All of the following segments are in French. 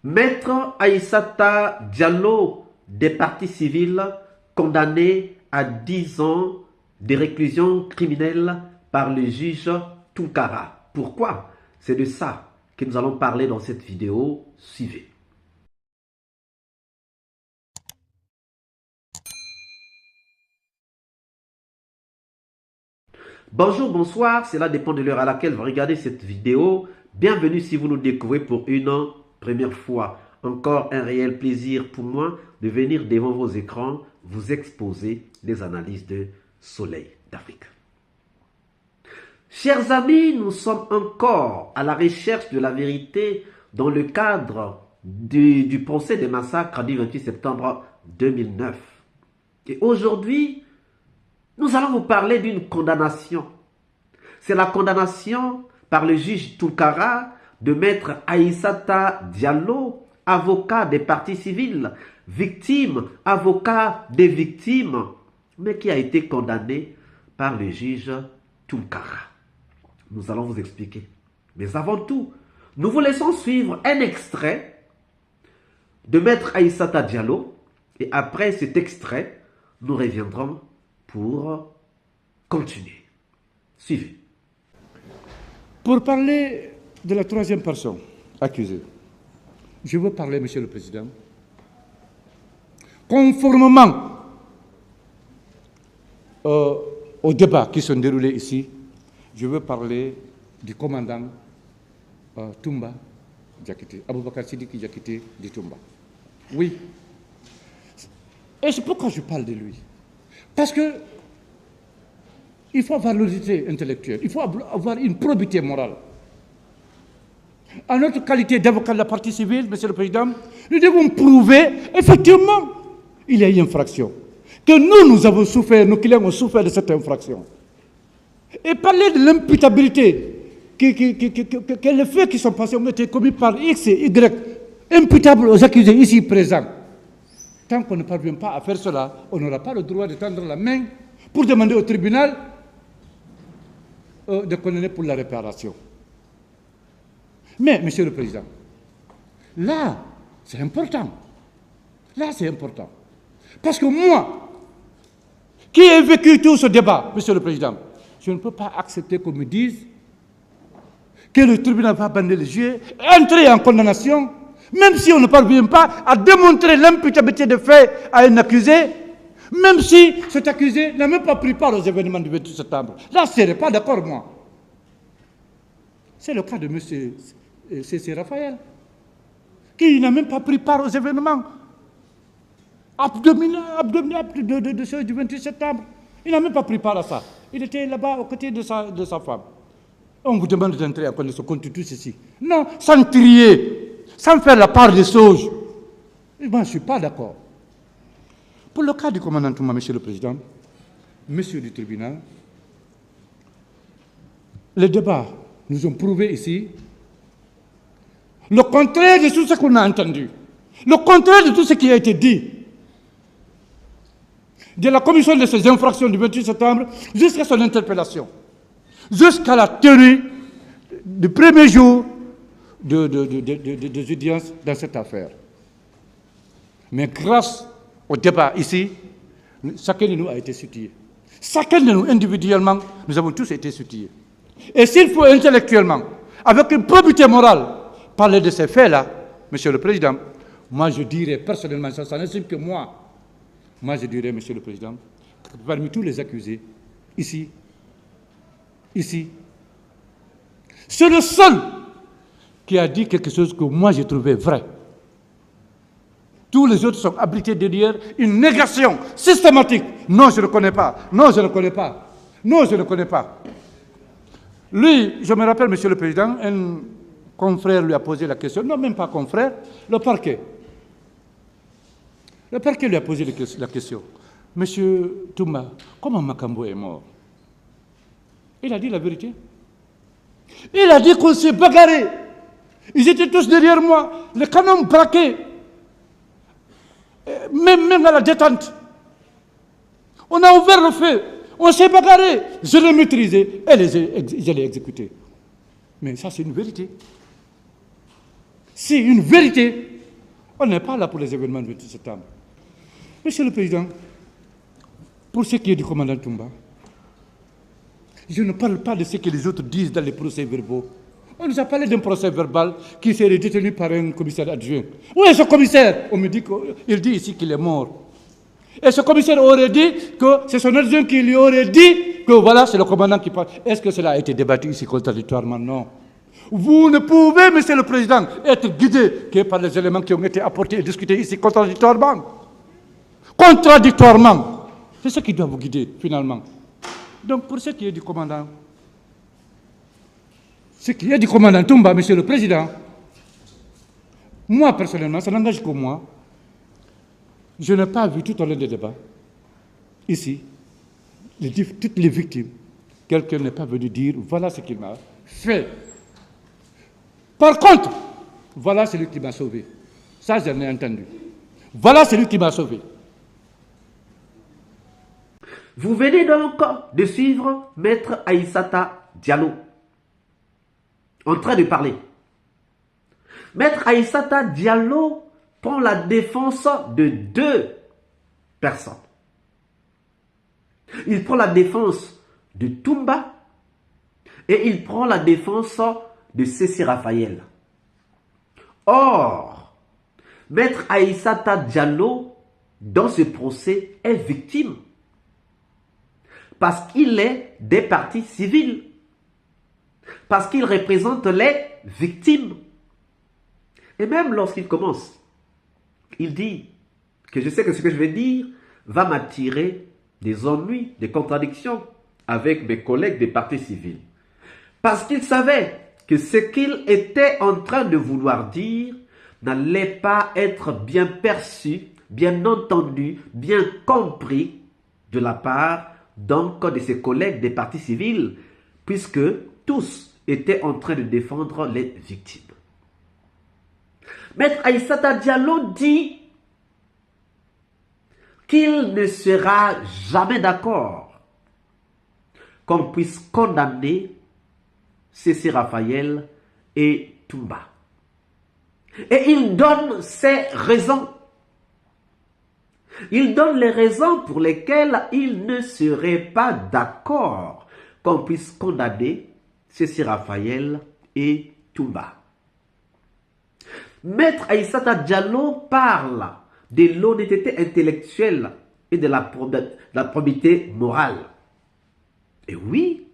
Maître Aïssata Diallo, des partis civils, condamné à 10 ans de réclusion criminelle par le juge Tounkara. Pourquoi? C'est de ça que nous allons parler dans cette vidéo. Suivez. Bonjour, bonsoir, cela dépend de l'heure à laquelle vous regardez cette vidéo. Bienvenue si vous nous découvrez pour une première fois. Encore un réel plaisir pour moi de venir devant vos écrans vous exposer les analyses de Soleil d'Afrique. Chers amis, nous sommes encore à la recherche de la vérité dans le cadre du procès des massacres du 28 septembre 2009. Et aujourd'hui, nous allons vous parler d'une condamnation. C'est la condamnation par le juge Tounkara de maître Aïssata Diallo, avocat des partis civils, victime, avocat des victimes, mais qui a été condamné par le juge Tounkara. Nous allons vous expliquer. Mais avant tout, nous vous laissons suivre un extrait de maître Aïssata Diallo, et après cet extrait, nous reviendrons pour continuer. Suivez. Pour parler de la troisième personne accusée, je veux parler, Monsieur le Président, conformément aux débats qui sont déroulés ici, je veux parler du commandant Toumba Diakité, Aboubakar Sidiki Diakité de Toumba. Oui. Et c'est pourquoi je parle de lui. Parce que il faut avoir l'autorité intellectuelle, il faut avoir une probité morale. En notre qualité d'avocat de la partie civile, Monsieur le Président, nous devons prouver, effectivement, il y a une infraction. Que nous avons souffert, nos clients ont souffert de cette infraction. Et parler de l'imputabilité, que les faits qui sont passés ont été commis par X et Y, imputables aux accusés ici présents. Tant qu'on ne parvient pas à faire cela, on n'aura pas le droit de tendre la main pour demander au tribunal de condamner pour la réparation. Mais, Monsieur le Président, là, c'est important. Là, c'est important. Parce que moi, qui ai vécu tout ce débat, Monsieur le Président, je ne peux pas accepter qu'on me dise que le tribunal va bander les yeux, entrer en condamnation, même si on ne parvient pas à démontrer l'imputabilité des faits à un accusé, même si cet accusé n'a même pas pris part aux événements du 28 septembre. Là, je ne serais pas d'accord, moi. C'est le cas de M. C.C. Raphaël, qui n'a même pas pris part aux événements de ceux du 28 septembre. Il n'a même pas pris part à ça. Il était là-bas aux côtés de sa femme. On vous demande d'entrer en condition contre tout ceci. Non, sans trier, sans faire la part des choses. Moi, je ne suis pas d'accord. Pour le cas du commandant Touma, Monsieur le Président, Monsieur du tribunal, les débats nous ont prouvé ici le contraire de tout ce qu'on a entendu, le contraire de tout ce qui a été dit, de la commission de ces infractions du 28 septembre jusqu'à son interpellation, jusqu'à la tenue du premier jour des audiences dans cette affaire. Mais grâce au débat ici, chacun de nous a été sutillé. Chacun de nous, individuellement, nous avons tous été sutillés. Et s'il faut intellectuellement, avec une probité morale, parler de ces faits-là, Monsieur le Président, moi je dirais personnellement, ça n'estime que moi je dirais, Monsieur le Président, que parmi tous les accusés, ici, c'est le seul qui a dit quelque chose que moi j'ai trouvé vrai. Tous les autres sont abrités derrière une négation systématique. Non, je ne connais pas. Non, je ne connais pas. Non, je ne connais pas. Lui, je me rappelle, Monsieur le Président, un confrère lui a posé la question. Non, même pas confrère, le parquet. Le parquet lui a posé la question. Monsieur Touma, comment Makambo est mort? Il a dit la vérité. Il a dit qu'on s'est bagarré. Ils étaient tous derrière moi. Les canons braqués. Même à la détente. On a ouvert le feu. On s'est bagarré. Je l'ai maîtrisé et je l'ai exécuté. Mais ça, c'est une vérité. C'est une vérité. On n'est pas là pour les événements du 28 septembre. Monsieur le Président, pour ce qui est du commandant Toumba, je ne parle pas de ce que les autres disent dans les procès verbaux. On nous a parlé d'un procès verbal qui serait détenu par un commissaire adjoint. Où est ce commissaire? On me dit qu'il dit ici qu'il est mort. Et ce commissaire aurait dit que c'est son adjoint qui lui aurait dit que voilà, c'est le commandant qui parle. Est-ce que cela a été débattu ici contradictoirement? Non. Vous ne pouvez, Monsieur le Président, être guidé que par les éléments qui ont été apportés et discutés ici contradictoirement. Contradictoirement. C'est ce qui doit vous guider, finalement. Donc, pour ce qui est du commandant, Toumba, Monsieur le Président, moi, personnellement, ça n'engage que moi. Je n'ai pas vu tout au long des débats, ici, toutes les victimes, quelqu'un n'est pas venu dire, voilà ce qu'il m'a fait. Par contre, voilà celui qui m'a sauvé. Ça, j'en ai entendu. Voilà celui qui m'a sauvé. Vous venez donc de suivre Maître Aïssata Diallo en train de parler. Maître Aïssata Diallo prend la défense de deux personnes. Il prend la défense de Toumba et il prend la défense de Cécile Raphaël. Or, Maître Aïssata Diallo, dans ce procès, est victime parce qu'il est des parties civiles, parce qu'il représente les victimes. Et même lorsqu'il commence, il dit que je sais que ce que je vais dire va m'attirer des ennuis, des contradictions avec mes collègues des partis civils. Parce qu'il savait que ce qu'il était en train de vouloir dire n'allait pas être bien perçu, bien entendu, bien compris de la part donc de ses collègues des partis civils, puisque tous étaient en train de défendre les victimes. Maître Aïssata Diallo dit qu'il ne sera jamais d'accord qu'on puisse condamner Cécile Raphaël et Toumba. Et il donne ses raisons. Il donne les raisons pour lesquelles il ne serait pas d'accord qu'on puisse condamner Cécile Raphaël et Toumba. Maître Aïssata Diallo parle de l'honnêteté intellectuelle et de la probité morale. Et oui,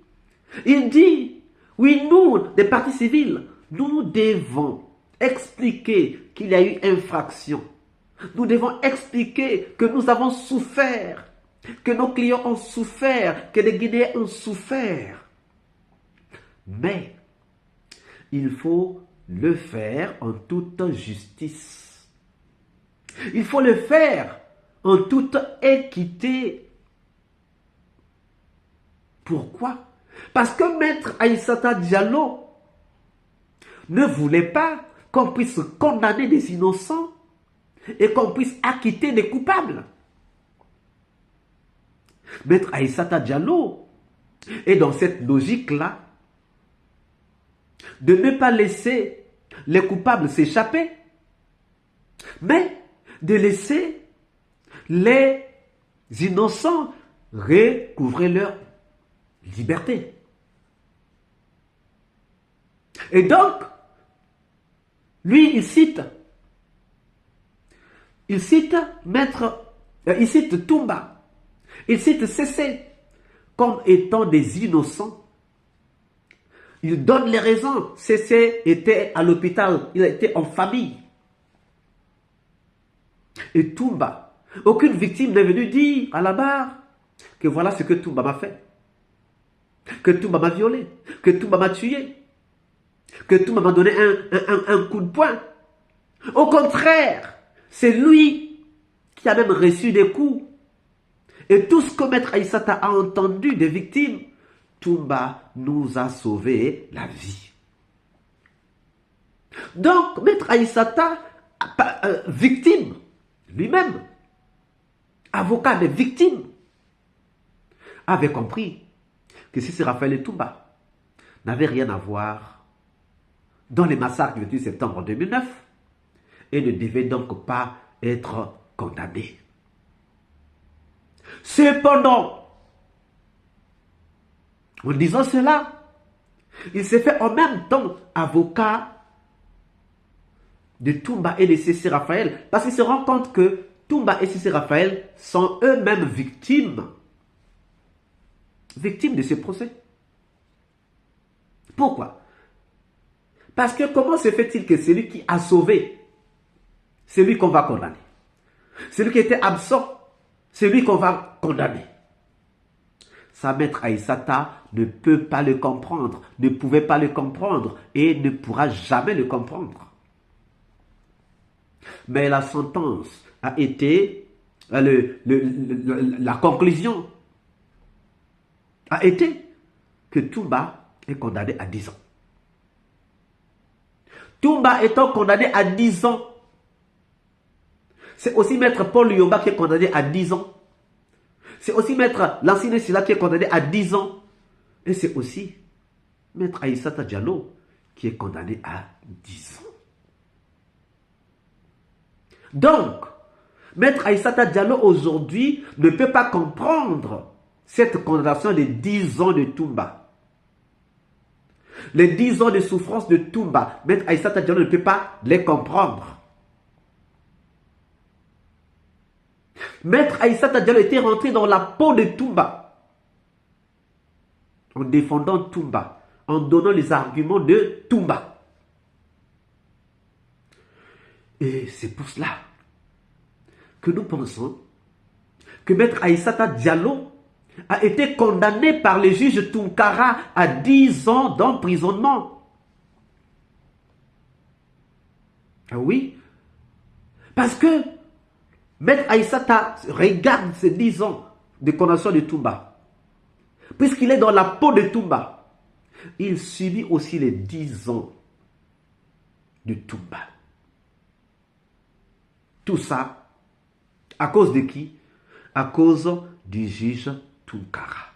il dit, oui, nous, des partis civils, nous devons expliquer qu'il y a eu infraction. Nous devons expliquer que nous avons souffert, que nos clients ont souffert, que les Guinéens ont souffert. Mais il faut le faire en toute justice. Il faut le faire en toute équité. Pourquoi? Parce que Maître Aïssata Diallo ne voulait pas qu'on puisse condamner des innocents et qu'on puisse acquitter des coupables. Maître Aïssata Diallo est dans cette logique-là de ne pas laisser les coupables s'échapper, mais de laisser les innocents recouvrer leur liberté. Et donc, lui, il cite Toumba, il cite Cécé comme étant des innocents. Il donne les raisons. Cécé était à l'hôpital, il était en famille. Et Toumba, aucune victime n'est venue dire à la barre que voilà ce que Toumba m'a fait, que Toumba m'a violé, que Toumba m'a tué, que Toumba m'a donné un coup de poing. Au contraire, c'est lui qui a même reçu des coups. Et tout ce que Maître Aïssata a entendu des victimes, Toumba nous a sauvé la vie. Donc, Maître Aïssata, victime, lui-même, avocat des victimes, avait compris que si c'est Raphaël et Toumba n'avaient rien à voir dans les massacres du 28 septembre 2009 et ne devait donc pas être condamné. Cependant, en disant cela, il s'est fait en même temps avocat de Toumba et de Cécile Raphaël, parce qu'il se rend compte que Toumba et Cécile Raphaël sont eux-mêmes victimes de ce procès. Pourquoi? Parce que comment se fait-il que celui qui a sauvé, celui qu'on va condamner, celui qui était absent, celui qu'on va condamner, sa maître Aïssata ne peut pas le comprendre, ne pouvait pas le comprendre et ne pourra jamais le comprendre. Mais la sentence a été, la conclusion a été que Toumba est condamné à 10 ans. Toumba étant condamné à 10 ans, c'est aussi maître Paul Yomba qui est condamné à 10 ans. C'est aussi maître Lansine Silla qui est condamné à 10 ans. Et c'est aussi maître Aïssata Diallo qui est condamné à 10 ans. Donc, maître Aïssata Diallo aujourd'hui ne peut pas comprendre cette condamnation de 10 ans de Toumba. Les 10 ans de souffrance de Toumba, maître Aïssata Diallo ne peut pas les comprendre. Maître Aïssata Diallo était rentré dans la peau de Toumba en défendant Toumba, en donnant les arguments de Toumba. Et c'est pour cela que nous pensons que maître Aïssata Diallo a été condamné par le juge Tounkara à 10 ans d'emprisonnement. Ah oui, parce que maître Aïssata regarde ces 10 ans de condamnation de Toumba. Puisqu'il est dans la peau de Toumba, il subit aussi les 10 ans de Toumba. Tout ça, à cause de qui? À cause du juge Tounkara.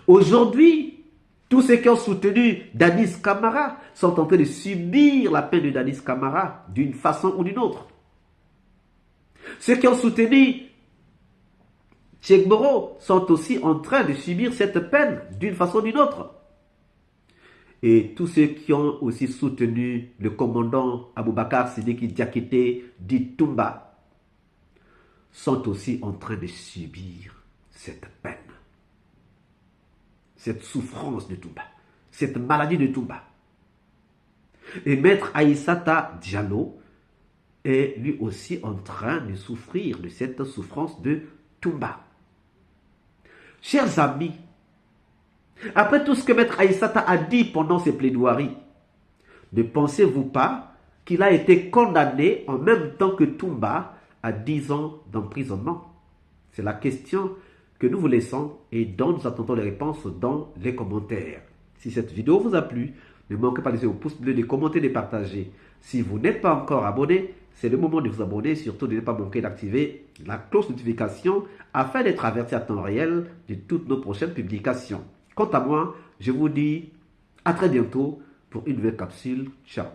Aujourd'hui, tous ceux qui ont soutenu Dadis Camara sont en train de subir la peine de Dadis Camara d'une façon ou d'une autre. Ceux qui ont soutenu Tchegboro sont aussi en train de subir cette peine d'une façon ou d'une autre. Et tous ceux qui ont aussi soutenu le commandant Aboubakar Sidiki Diakité dit Toumba sont aussi en train de subir cette peine, cette souffrance de Toumba, cette maladie de Toumba. Et maître Aïssata Diallo est lui aussi en train de souffrir de cette souffrance de Toumba. Chers amis, après tout ce que maître Aïssata a dit pendant ses plaidoiries, ne pensez-vous pas qu'il a été condamné en même temps que Toumba à 10 ans d'emprisonnement? C'est la question que nous vous laissons et dont nous attendons les réponses dans les commentaires. Si cette vidéo vous a plu, ne manquez pas de laisser au pouce bleu, de commenter, de partager. Si vous n'êtes pas encore abonné, c'est le moment de vous abonner. Surtout, de ne pas manquer d'activer la cloche de notification afin d'être averti à temps réel de toutes nos prochaines publications. Quant à moi, je vous dis à très bientôt pour une nouvelle capsule. Ciao.